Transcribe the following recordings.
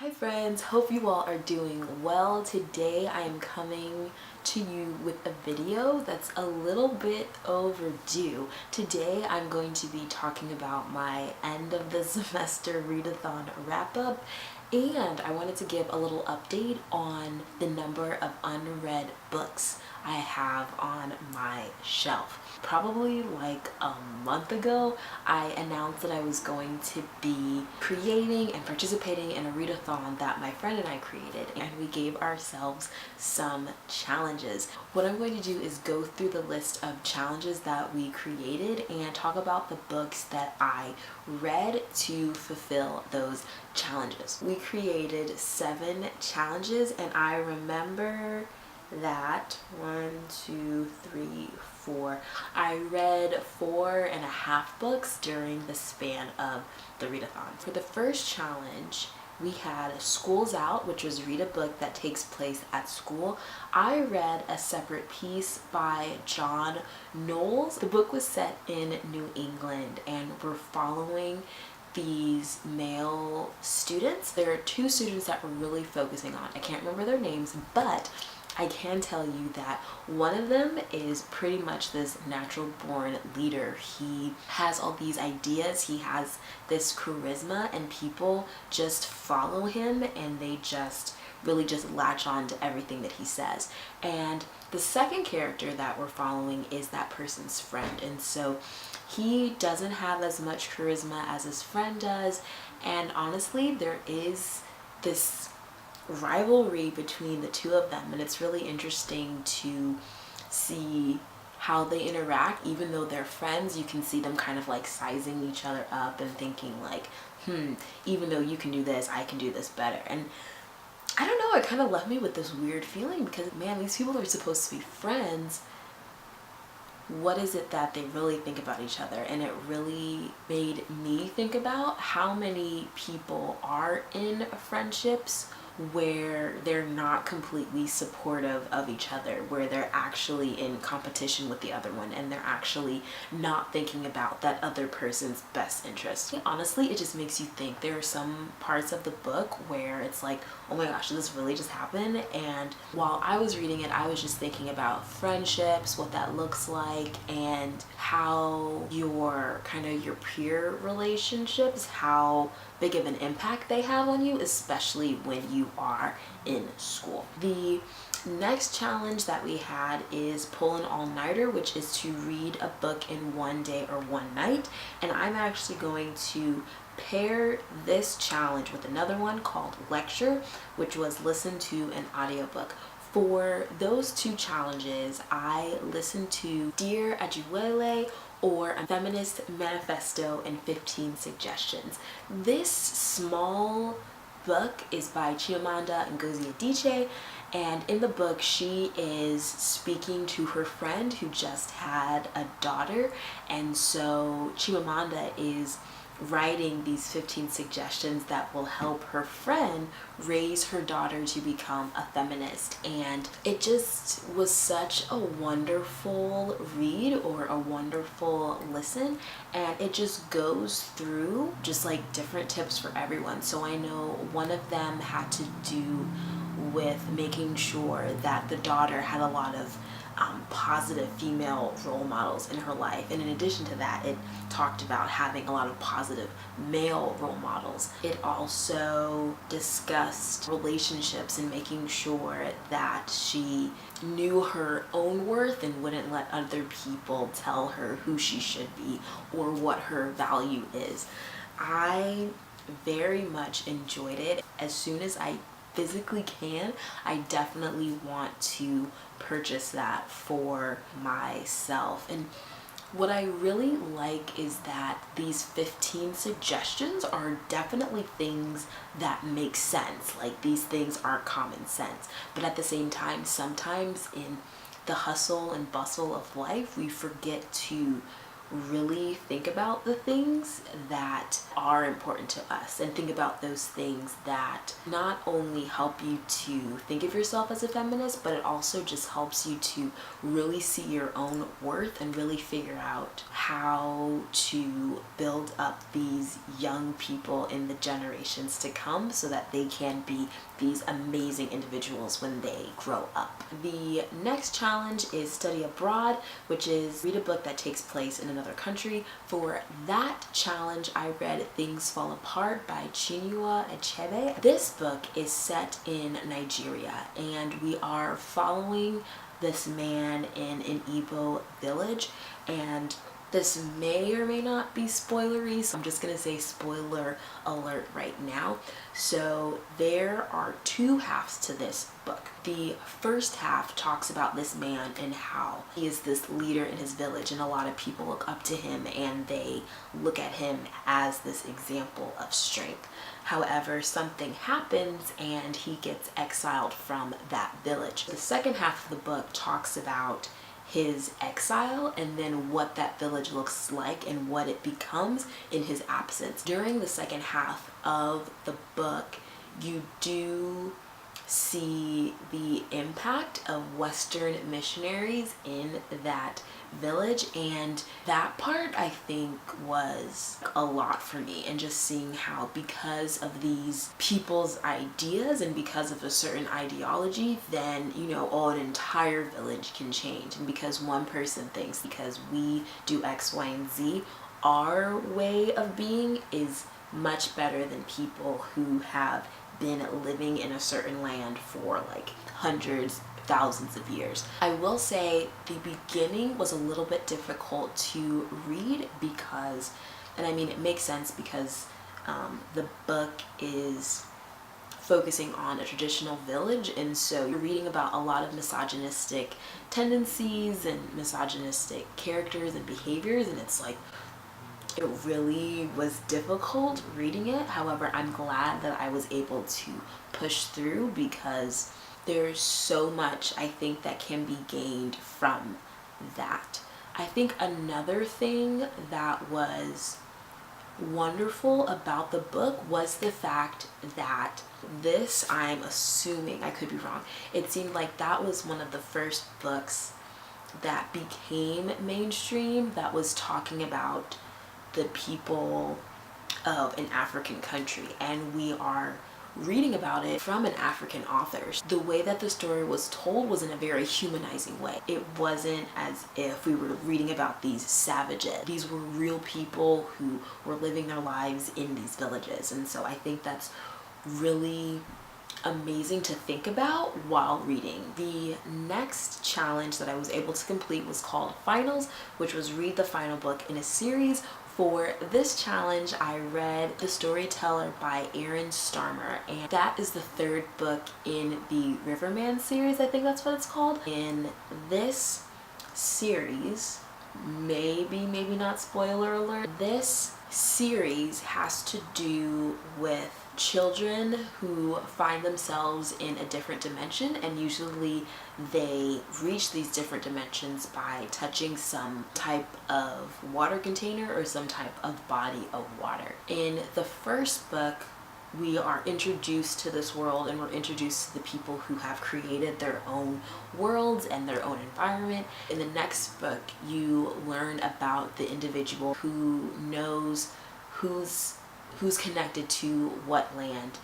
Hi friends, hope you all are doing well. Today I am coming to you with a video that's a little bit overdue. Today I'm going to be talking about my end of the semester readathon wrap up, and I wanted to give a little update on the number of unread books I have on my shelf. Probably like a month ago, I announced that I was going to be creating and participating in a readathon that my friend and I created, and we gave ourselves some challenges. What I'm going to do is go through the list of challenges that we created and talk about the books that I read to fulfill those challenges. We created 7 challenges, and I remember that I read 4.5 books during the span of the readathon. For the first challenge, we had School's Out, which was read a book that takes place at school. I read A Separate Peace by John Knowles. The book was set in New England, and we're following these male students. There are 2 students that we're really focusing on. I can't remember their names, but I can tell you that one of them is pretty much this natural born leader. He has all these ideas, he has this charisma, and people just follow him and they really just latch on to everything that he says. And the second character that we're following is that person's friend, and so he doesn't have as much charisma as his friend does, and honestly there is this rivalry between the 2 of them, and it's really interesting to see how they interact. Even though they're friends, you can see them kind of like sizing each other up and thinking like, even though you can do this, I can do this better. And I don't know, it kind of left me with this weird feeling because, man, these people are supposed to be friends. What is it that they really think about each other? And it really made me think about how many people are in friendships where they're not completely supportive of each other, where they're actually in competition with the other one and they're actually not thinking about that other person's best interest. Honestly, it just makes you think. There are some parts of the book where it's like, oh my gosh, did this really just happen? And while I was reading it, I was just thinking about friendships, what that looks like, and how your peer relationships, how big of an impact they have on you, especially when you are in school. The next challenge that we had is pull an all-nighter, which is to read a book in one day or one night, and I'm actually going to pair this challenge with another one called Lecture, which was listen to an audiobook. For those 2 challenges, I listened to Dear Ajuele or A Feminist Manifesto in 15 Suggestions. This small book is by Chimamanda Ngozi Adichie, and in the book she is speaking to her friend who just had a daughter, and so Chimamanda is writing these 15 suggestions that will help her friend raise her daughter to become a feminist. And it just was such a wonderful read, or a wonderful listen, and it just goes through just like different tips for everyone. So I know one of them had to do with making sure that the daughter had a lot of positive female role models in her life, and in addition to that, it talked about having a lot of positive male role models. It also discussed relationships and making sure that she knew her own worth and wouldn't let other people tell her who she should be or what her value is. I very much enjoyed it. As soon as I physically can, I definitely want to purchase that for myself. And what I really like is that these 15 suggestions are definitely things that make sense. Like, these things are common sense, but at the same time, sometimes in the hustle and bustle of life, we forget to really think about the things that are important to us and think about those things that not only help you to think of yourself as a feminist, but it also just helps you to really see your own worth and really figure out how to build up these young people in the generations to come so that they can be these amazing individuals when they grow up. The next challenge is study abroad, which is read a book that takes place in another country. For that challenge, I read Things Fall Apart by Chinua Achebe. This book is set in Nigeria, and we are following this man in an Igbo village, and this may or may not be spoilery, so I'm just gonna say spoiler alert right now. So there are two halves to this book. The first half talks about this man and how he is this leader in his village, and a lot of people look up to him and they look at him as this example of strength. However, something happens and he gets exiled from that village. The second half of the book talks about his exile and then what that village looks like and what it becomes in his absence. During the second half of the book, you do see the impact of Western missionaries in that village, and that part I think was a lot for me, and just seeing how because of these people's ideas and because of a certain ideology, then an entire village can change. And because one person thinks because we do X, Y, and Z, our way of being is much better than people who have been living in a certain land for like hundreds, thousands of years. I will say the beginning was a little bit difficult to read because, and I mean it makes sense because the book is focusing on a traditional village, and so you're reading about a lot of misogynistic tendencies and misogynistic characters and behaviors, and it's like it really was difficult reading it. However, I'm glad that I was able to push through because there's so much I think that can be gained from that. I think another thing that was wonderful about the book was the fact that this, I'm assuming, I could be wrong, it seemed like that was one of the first books that became mainstream that was talking about the people of an African country, and we are reading about it from an African author. The way that the story was told was in a very humanizing way. It wasn't as if we were reading about these savages. These were real people who were living their lives in these villages, and so I think that's really amazing to think about while reading. The next challenge that I was able to complete was called Finals, which was read the final book in a series. For this challenge, I read The Storyteller by Aaron Starmer, and that is the third book in the Riverman series, I think that's what it's called. In this series, maybe not spoiler alert, this series has to do with children who find themselves in a different dimension, and usually they reach these different dimensions by touching some type of water container or some type of body of water. In the first book, we are introduced to this world and we're introduced to the people who have created their own worlds and their own environment. In the next book, you learn about the individual who knows who's connected to what land,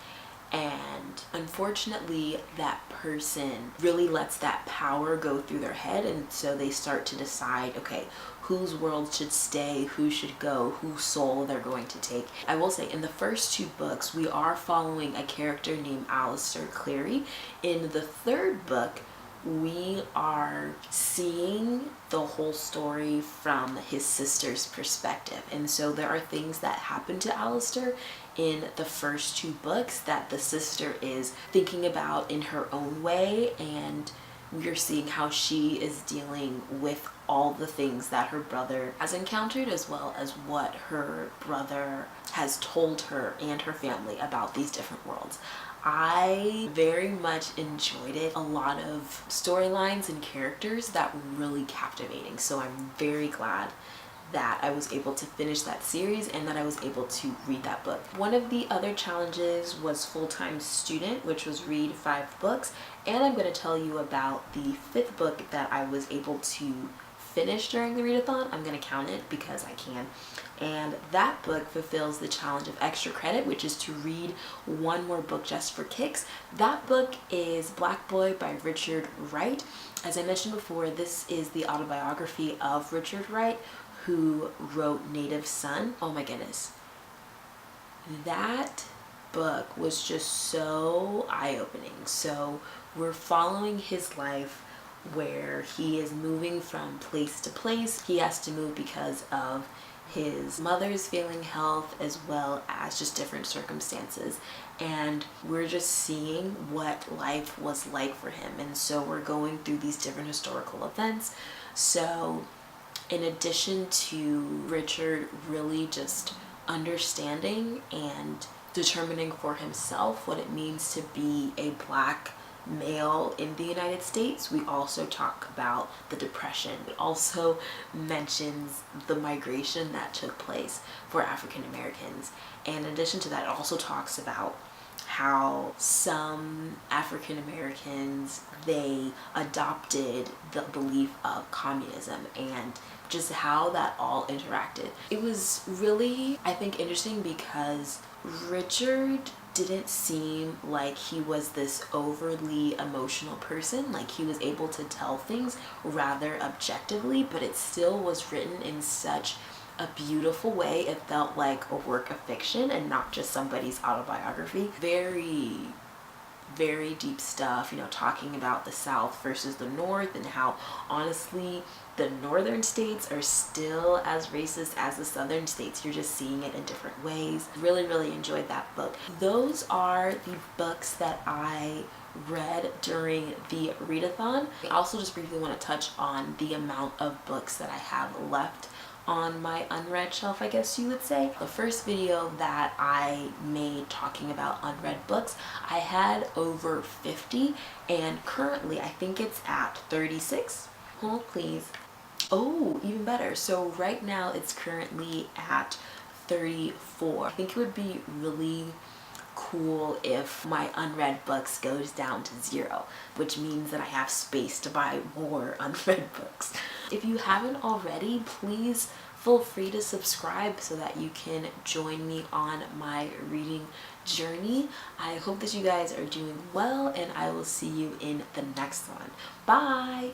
and unfortunately that person really lets that power go through their head, and so they start to decide, okay, whose world should stay, who should go, whose soul they're going to take. I will say in the first two books we are following a character named Alistair Cleary. In the third book we are seeing the whole story from his sister's perspective, and so there are things that happen to Alistair in the first two books that the sister is thinking about in her own way, and we're seeing how she is dealing with all the things that her brother has encountered, as well as what her brother has told her and her family about these different worlds. I very much enjoyed it. A lot of storylines and characters that were really captivating, so I'm very glad that I was able to finish that series and that I was able to read that book. One of the other challenges was full-time student, which was read 5 books, and I'm going to tell you about the 5th book that I was able to finish during the readathon. I'm going to count it because I can. And that book fulfills the challenge of extra credit, which is to read 1 more book just for kicks. That book is Black Boy by Richard Wright. As I mentioned before, this is the autobiography of Richard Wright, who wrote Native Son. Oh my goodness. That book was just so eye-opening. So we're following his life where he is moving from place to place. He has to move because of his mother's failing health as well as just different circumstances, and we're just seeing what life was like for him. And so we're going through these different historical events. So in addition to Richard really just understanding and determining for himself what it means to be a Black male in the United States, we also talk about the Depression. It also mentions the migration that took place for African Americans. And in addition to that, it also talks about how some African Americans, they adopted the belief of communism and just how that all interacted. It was really, I think, interesting because Richard didn't seem like he was this overly emotional person. Like, he was able to tell things rather objectively, but it still was written in such a beautiful way. It felt like a work of fiction and not just somebody's autobiography. Very, very deep stuff, you know, talking about the South versus the North and how honestly the northern states are still as racist as the southern states. You're just seeing it in different ways. Really, really enjoyed that book. Those are the books that I read during the readathon. I also just briefly want to touch on the amount of books that I have left on my unread shelf, I guess you would say. The first video that I made talking about unread books, I had over 50, and currently I think it's at 36. Hold please. Oh, even better. So right now it's currently at 34. I think it would be really cool if my unread books goes down to 0, which means that I have space to buy more unread books. If you haven't already, please feel free to subscribe so that you can join me on my reading journey. I hope that you guys are doing well, and I will see you in the next one. Bye!